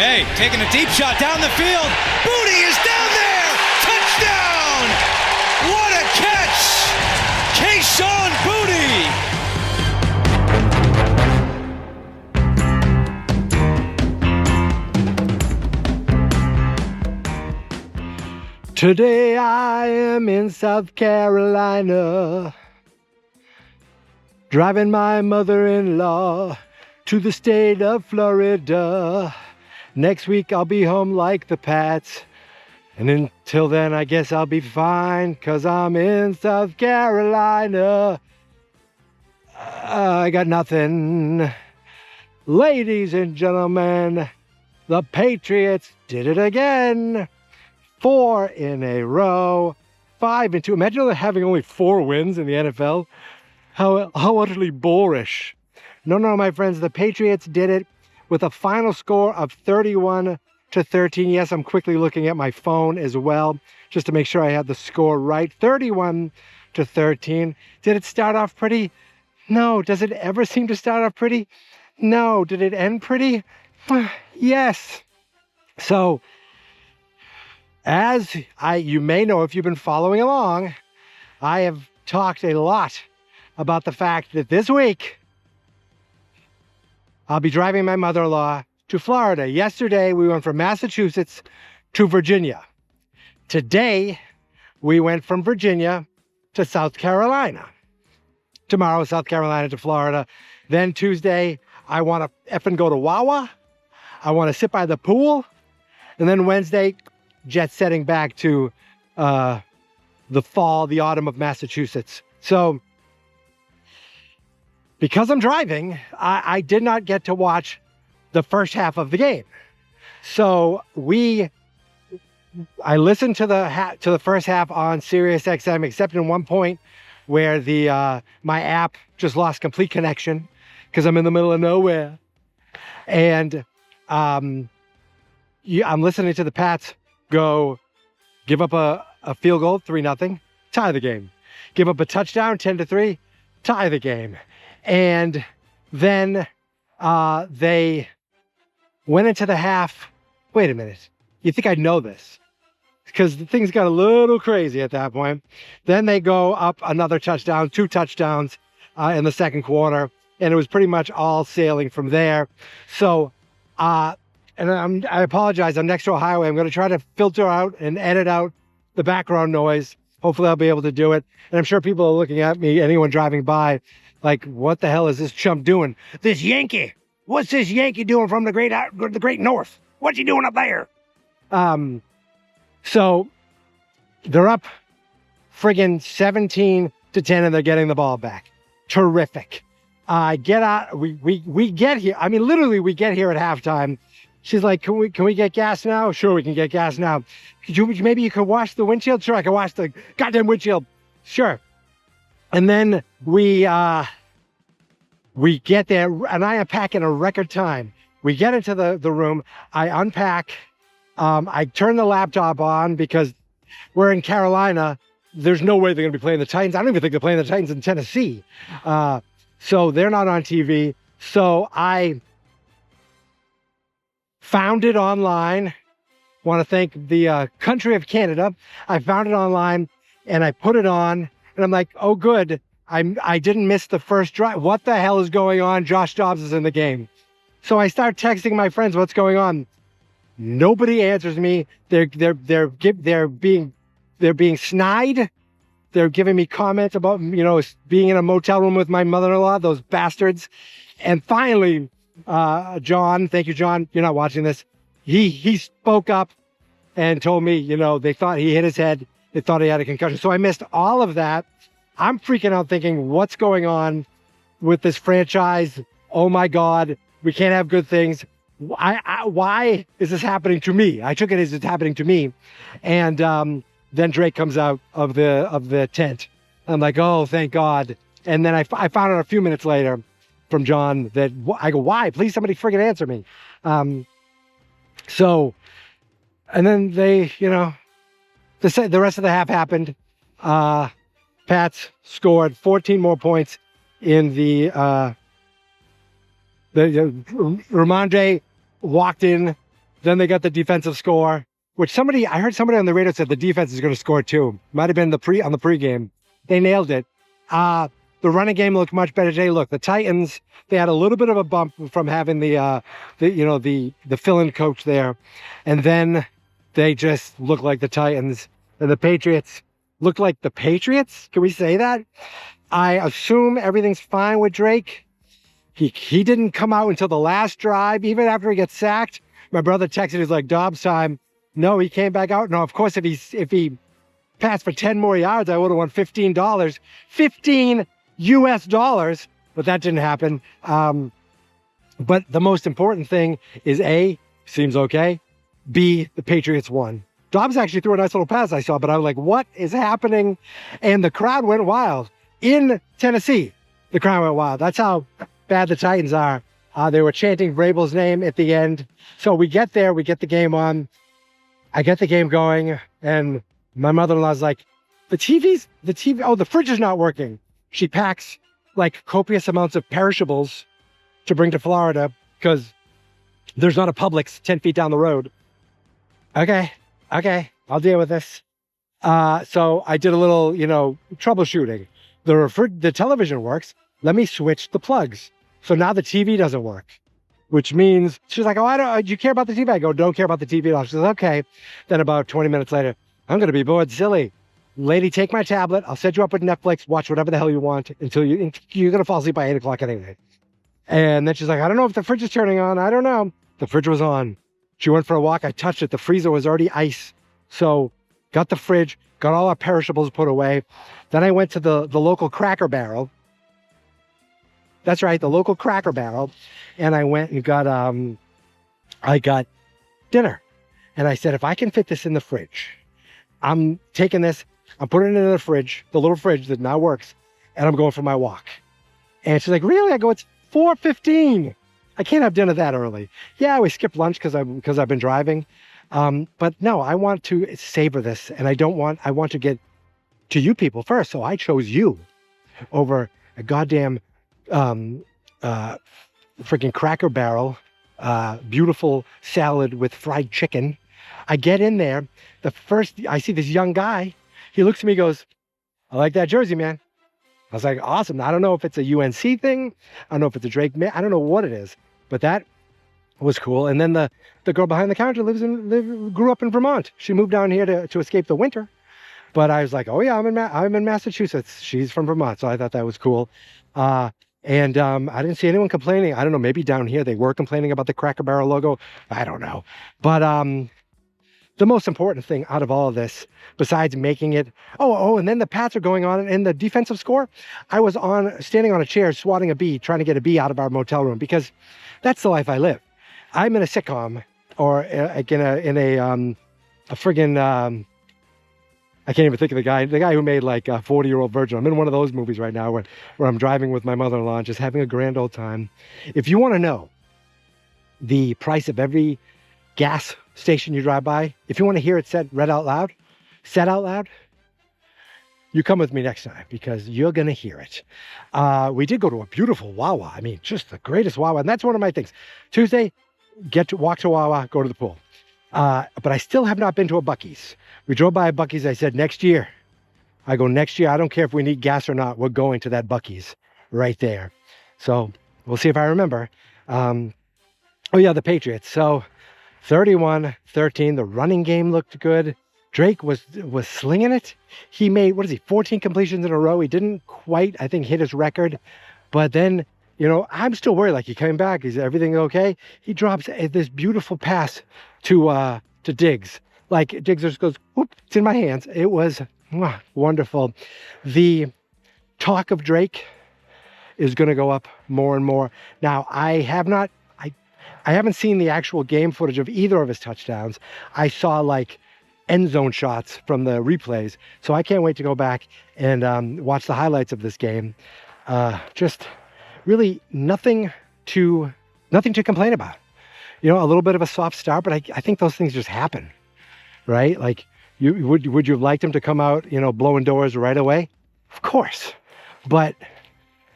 Hey, taking a deep shot down the field. Booty is down there. Touchdown. What a catch. Kayshon Booty. Today I am in South Carolina, driving my mother-in-law to the state of Florida. Next week I'll be home like the Pats, and until then I guess I'll be fine, 'cause I'm in South Carolina. I got nothing. Ladies and gentlemen, the Patriots did it again. 4 in a row, 5 and 2. Imagine having only 4 wins in the NFL. How utterly boorish. No, my friends, the Patriots did it with a final score of 31-13. Yes, I'm quickly looking at my phone as well, just to make sure I had the score right. 31-13. Did it start off pretty? No. Does it ever seem to start off pretty? No. Did it end pretty? Yes. So, as you may know if you've been following along, I have talked a lot about the fact that this week I'll be driving my mother-in-law to Florida. Yesterday we went from Massachusetts to Virginia. Today we went from Virginia to South Carolina. Tomorrow, South Carolina to Florida. Then Tuesday I want to effing go to Wawa. I want to sit by the pool. And then Wednesday, jet setting back to the autumn of Massachusetts. So, because I'm driving, I did not get to watch the first half of the game. So I listened to the first half on Sirius XM, except in one point where my app just lost complete connection because I'm in the middle of nowhere, and I'm listening to the Pats give up a field goal, 3-0, tie the game. Give up a touchdown, 10-3, tie the game. And then they went into the half. Wait a minute. You think I know this? Because things got a little crazy at that point. Then they go up another touchdown, 2 touchdowns in the second quarter. And it was pretty much all sailing from there. So, and I apologize, I'm next to a highway. I'm going to try to filter out and edit out the background noise. Hopefully I'll be able to do it. And I'm sure people are looking at me, anyone driving by, like, what the hell is this chump doing? This Yankee! What's this Yankee doing from the great north? What's he doing up there? So they're up friggin' 17-10 and they're getting the ball back. Terrific. We get here. I mean, literally, we get here at halftime. She's like, can we get gas now? Sure, we can get gas now. Maybe you could wash the windshield? Sure, I can wash the goddamn windshield. Sure. And then we get there, and I unpack in a record time. We get into the room. I unpack. I turn the laptop on because we're in Carolina. There's no way they're going to be playing the Titans. I don't even think they're playing the Titans in Tennessee. So they're not on TV. So I found it online. Want to thank the country of Canada. I found it online and I put it on, and I'm like, oh good, I didn't miss the first drive. What the hell is going on? Josh Dobbs is in the game. So I start texting my friends, what's going on? Nobody answers me. They're being snide. They're giving me comments about, being in a motel room with my mother-in-law, those bastards. And finally, John, thank you, John. You're not watching this. He spoke up and told me, they thought he hit his head. They thought he had a concussion. So I missed all of that. I'm freaking out thinking, what's going on with this franchise? Oh my God, we can't have good things. Why is this happening to me? I took it as it's happening to me. And then Drake comes out of the tent. I'm like, oh, thank God. And then I found out a few minutes later from John that I go, why? Please, somebody friggin' answer me. So, and then they, the rest of the half happened. Pats scored 14 more points in the Ramondre walked in Then they got the defensive score, which I heard somebody on the radio said the defense is going to score too. Might have been on the pregame. They nailed it. The running game looked much better today. Look, the Titans, they had a little bit of a bump from having the fill-in coach there. And then they just looked like the Titans. And the Patriots looked like the Patriots. Can we say that? I assume everything's fine with Drake. He didn't come out until the last drive, even after he gets sacked. My brother texted, he's like, Dobbs time. No, he came back out. No, of course, if he passed for 10 more yards, I would have won $15. 15 US dollars, but that didn't happen. But the most important thing is A, seems okay. B, the Patriots won. Dobbs actually threw a nice little pass I saw, but I was like, what is happening? And the crowd went wild. In Tennessee, the crowd went wild. That's how bad the Titans are. They were chanting Vrabel's name at the end. So we get there, we get the game on. I get the game going, and my mother-in-law's like, the fridge is not working. She packs like copious amounts of perishables to bring to Florida because there's not a Publix 10 feet down the road. Okay, I'll deal with this. So I did a little, troubleshooting. The television works. Let me switch the plugs. So now the TV doesn't work, which means she's like, do you care about the TV? I go, don't care about the TV at all. She says, okay. Then about 20 minutes later, I'm going to be bored silly. Lady, take my tablet. I'll set you up with Netflix. Watch whatever the hell you want until you're going to fall asleep by 8 o'clock anyway. And then she's like, I don't know if the fridge is turning on. I don't know. The fridge was on. She went for a walk. I touched it. The freezer was already ice. So got the fridge, got all our perishables put away. Then I went to the local Cracker Barrel. That's right, the local Cracker Barrel. And I went and I got dinner. And I said, if I can fit this in the fridge, I'm taking this, I'm putting it in the fridge, the little fridge that now works, and I'm going for my walk. And she's like, really? I go, it's 4:15. I can't have dinner that early. Yeah, we skipped lunch because I've been driving. But no, I want to savor this, and I want to get to you people first. So I chose you over a goddamn freaking Cracker Barrel, beautiful salad with fried chicken. I get in there. I see this young guy. He looks at me, goes, I like that jersey, man. I was like, awesome. I don't know if it's a UNC thing. I don't know if it's a Drake. I don't know what it is, but that was cool. And then the girl behind the counter grew up in Vermont. She moved down here to escape the winter. But I was like, oh yeah, I'm in Massachusetts. She's from Vermont, so I thought that was cool. I didn't see anyone complaining. I don't know, maybe down here they were complaining about the Cracker Barrel logo. I don't know. But the most important thing out of all of this, besides making it, and then the Pats are going on in the defensive score. I was standing on a chair swatting a bee, trying to get a bee out of our motel room, because that's the life I live. I'm in a sitcom, or like in a friggin', I can't even think of the guy who made like a 40-Year-Old Virgin. I'm in one of those movies right now where I'm driving with my mother-in-law and just having a grand old time. If you want to know the price of every gas station you drive by, if you want to hear it said out loud, you come with me next time, because you're going to hear it. We did go to a beautiful Wawa. I mean, just the greatest Wawa. And that's one of my things. Tuesday, walk to Wawa, go to the pool. But I still have not been to a Buc-ee's. We drove by a Buc-ee's. I said, next year. I go, next year. I don't care if we need gas or not. We're going to that Buc-ee's right there. So we'll see if I remember. The Patriots. So 31-13. The running game looked good. Drake was slinging it. He made, 14 completions in a row. He didn't quite, I think, hit his record. But then, I'm still worried. Like, he came back. Is everything okay? He drops this beautiful pass to Diggs. Like, Diggs just goes, whoop, it's in my hands. It was wonderful. The talk of Drake is going to go up more and more. Now, I haven't seen the actual game footage of either of his touchdowns. I saw like end zone shots from the replays. So I can't wait to go back and watch the highlights of this game. Just really nothing to complain about. A little bit of a soft start, but I think those things just happen, right? Like, would you have liked him to come out, blowing doors right away? Of course. But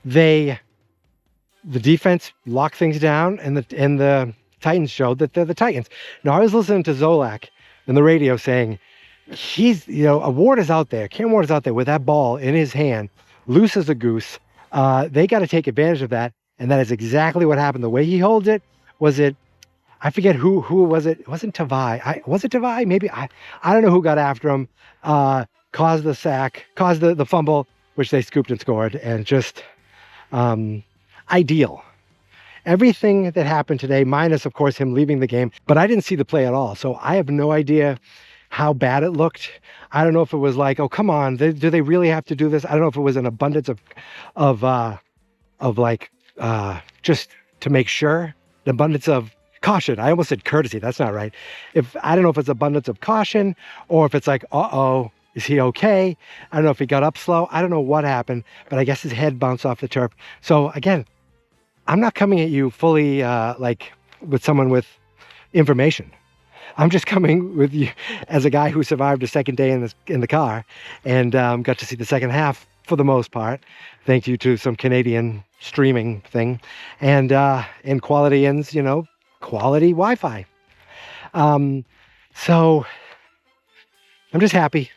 the defense locked things down, and the Titans show that they're the Titans. Now, I was listening to Zolak in the radio saying, a Ward is out there. Cam Ward is out there with that ball in his hand, loose as a goose. They got to take advantage of that. And that is exactly what happened. The way he holds it, I forget who was it? It wasn't Tavai. Was it Tavai? Maybe. I don't know who got after him. Caused the sack, caused the fumble, which they scooped and scored. And just ideal. Everything that happened today, minus, of course, him leaving the game. But I didn't see the play at all. So I have no idea how bad it looked. I don't know if it was like, oh, come on, do they really have to do this? I don't know if it was an abundance of just to make sure, an abundance of caution. I almost said courtesy. That's not right. I don't know if it's abundance of caution or if it's like, uh-oh, is he okay? I don't know if he got up slow. I don't know what happened, but I guess his head bounced off the turf. So again, I'm not coming at you fully like with someone with information. I'm just coming with you as a guy who survived a second day in the car and got to see the second half for the most part. Thank you to some Canadian streaming thing and quality ends, quality Wi-Fi. So I'm just happy.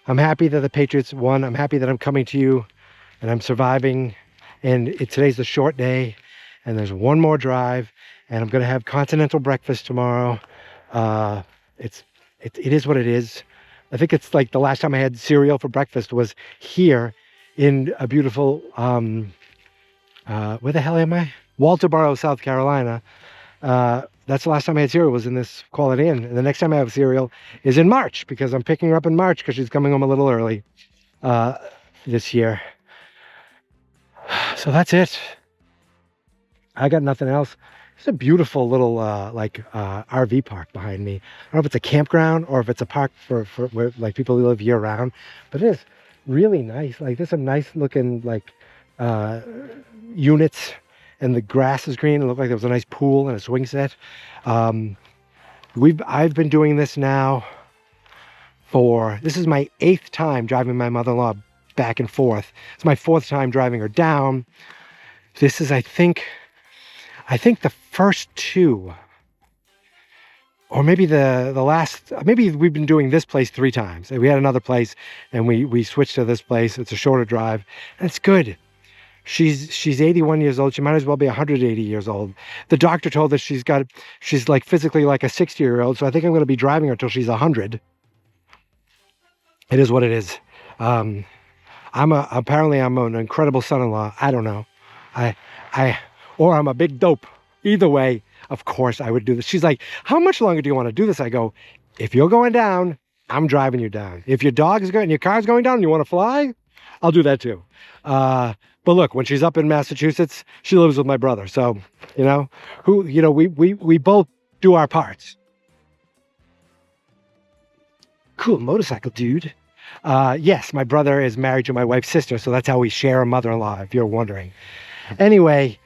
I'm happy that the Patriots won. I'm happy that I'm coming to you and I'm surviving. And today's the short day and there's one more drive and I'm going to have continental breakfast tomorrow. It is what it is. I think it's like the last time I had cereal for breakfast was here in a beautiful, where the hell am I? Walterboro, South Carolina. That's the last time I had cereal was in this Quality Inn. And the next time I have cereal is in March because I'm picking her up in March because she's coming home a little early this year. So that's it. I got nothing else. It's a beautiful little RV park behind me. I don't know if it's a campground or if it's a park for where like people who live year round, but it is really nice. Like there's some nice looking units and the grass is green. It looked like there was a nice pool and a swing set. I've been doing this now this is my 8th time driving my mother-in-law back and forth. It's my 4th time driving her down. This is, I think the first 2, or maybe the last, maybe we've been doing this place 3 times. We had another place and we switched to this place. It's a shorter drive and it's good. She's 81 years old. She might as well be 180 years old. The doctor told us she's like physically like a 60-year-old. So I think I'm going to be driving her till she's 100. It is what it is. Apparently I'm an incredible son-in-law. I don't know. Or I'm a big dope. Either way, of course I would do this. She's like, how much longer do you want to do this? I go, if you're going down, I'm driving you down. If your dog is going and your car's going down and you want to fly, I'll do that too. But look, when she's up in Massachusetts, she lives with my brother. So, we both do our parts. Cool motorcycle dude. Yes, my brother is married to my wife's sister. So that's how we share a mother-in-law, if you're wondering. Anyway,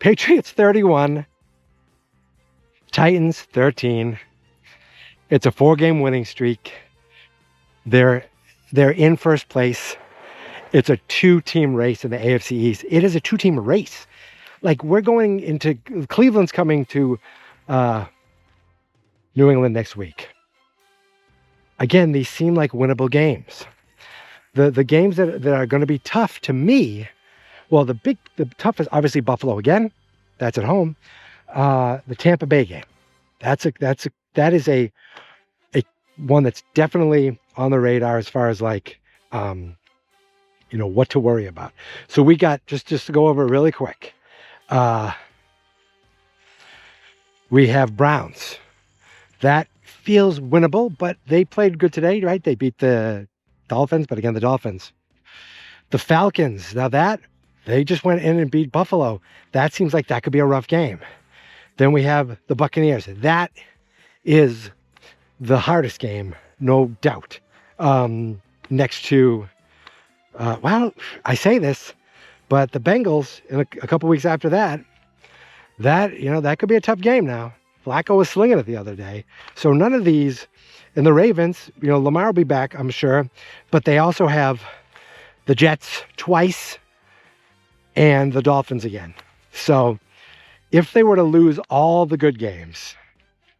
Patriots 31, Titans 13. It's a 4-game winning streak. They're in first place. It's a 2-team race in the AFC East. It is a 2-team race. Like we're going into Cleveland's coming to New England next week. Again, these seem like winnable games. The games that are going to be tough to me. Well, the tough is obviously Buffalo again. That's at home. The Tampa Bay game. That is a one that's definitely on the radar as far as like what to worry about. So we got just to go over really quick. We have Browns. That feels winnable, but they played good today, right? They beat the Dolphins, but again, the Dolphins. The Falcons. Now that they just went in and beat Buffalo. That seems like that could be a rough game. Then we have the Buccaneers. That is the hardest game, no doubt. Next to, I say this, but the Bengals in a couple weeks after that could be a tough game now. Flacco was slinging it the other day. So none of these, and the Ravens, Lamar will be back, I'm sure, but they also have the Jets twice and the Dolphins again. So if they were to lose all the good games,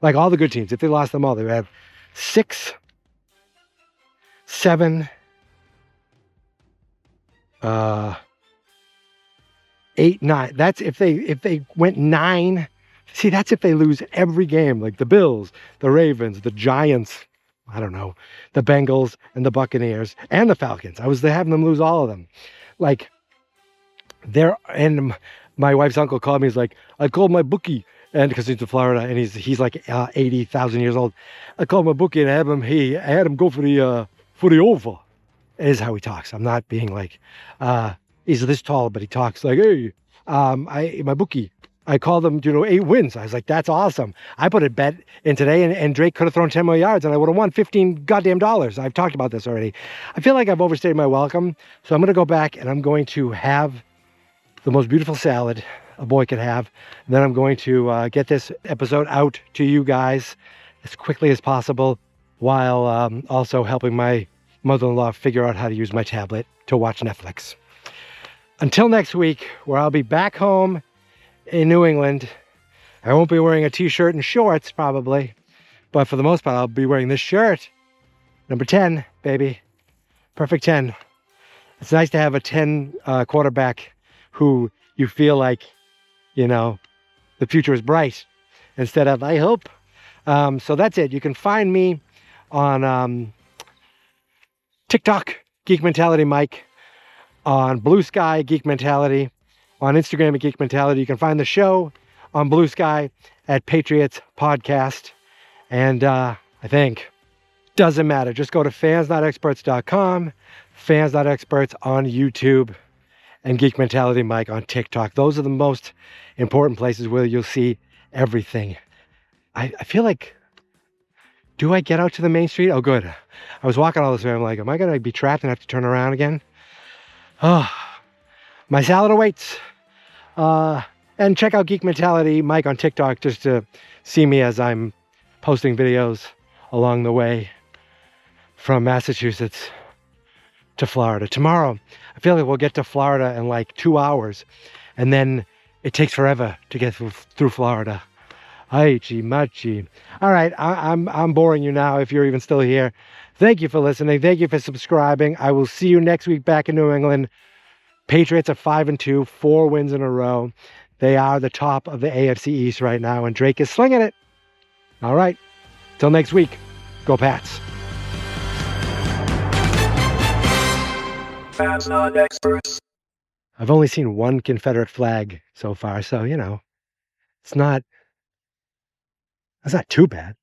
like all the good teams, if they lost them all, they would have 6, 7, 8, 9. That's if they went 9. See, that's if they lose every game, like the Bills, the Ravens, the Giants, I don't know, the Bengals and the Buccaneers and the Falcons. I was having them lose all of them. Like, and my wife's uncle called me. He's like, I called my bookie, and because he's in Florida and he's like 80,000 years old. I called my bookie and I had him go for the over. It is how he talks. I'm not being like, he's this tall, but he talks like, hey, my bookie, I called him, 8 wins. I was like, that's awesome. I put a bet in today, and Drake could have thrown 10 more yards, and I would have won $15 goddamn dollars. I've talked about this already. I feel like I've overstayed my welcome, so I'm going to go back, and I'm going to have the most beautiful salad a boy could have. And then I'm going to get this episode out to you guys as quickly as possible, while also helping my mother-in-law figure out how to use my tablet to watch Netflix. Until next week, where I'll be back home in New England. I won't be wearing a t-shirt and shorts probably, but for the most part I'll be wearing this shirt. Number 10, baby. Perfect 10. It's nice to have a 10 quarterback who you feel like, the future is bright instead of I hope. So that's it. You can find me on TikTok, Geek Mentality Mike, on Blue Sky, Geek Mentality, on Instagram at Geek Mentality. You can find the show on Blue Sky at Patriots Podcast. And I think doesn't matter. Just go to fansnotexperts.com, fans.experts on YouTube, and Geek Mentality Mike on TikTok. Those are the most important places where you'll see everything. I feel like, do I get out to the main street? Oh, good. I was walking all this way. I'm like, am I going to be trapped and have to turn around again? Oh, my salad awaits. And check out Geek Mentality Mike on TikTok just to see me as I'm posting videos along the way from Massachusetts to Florida. Tomorrow, I feel like we'll get to Florida in like 2 hours, and then it takes forever to get through Florida. Aichi machi. All right, I'm boring you now if you're even still here. Thank you for listening. Thank you for subscribing. I will see you next week back in New England. Patriots are 5-2, 4 wins in a row. They are the top of the AFC East right now, and Drake is slinging it. All right, till next week, go Pats. Fans not experts. I've only seen one Confederate flag so far, so, it's not too bad.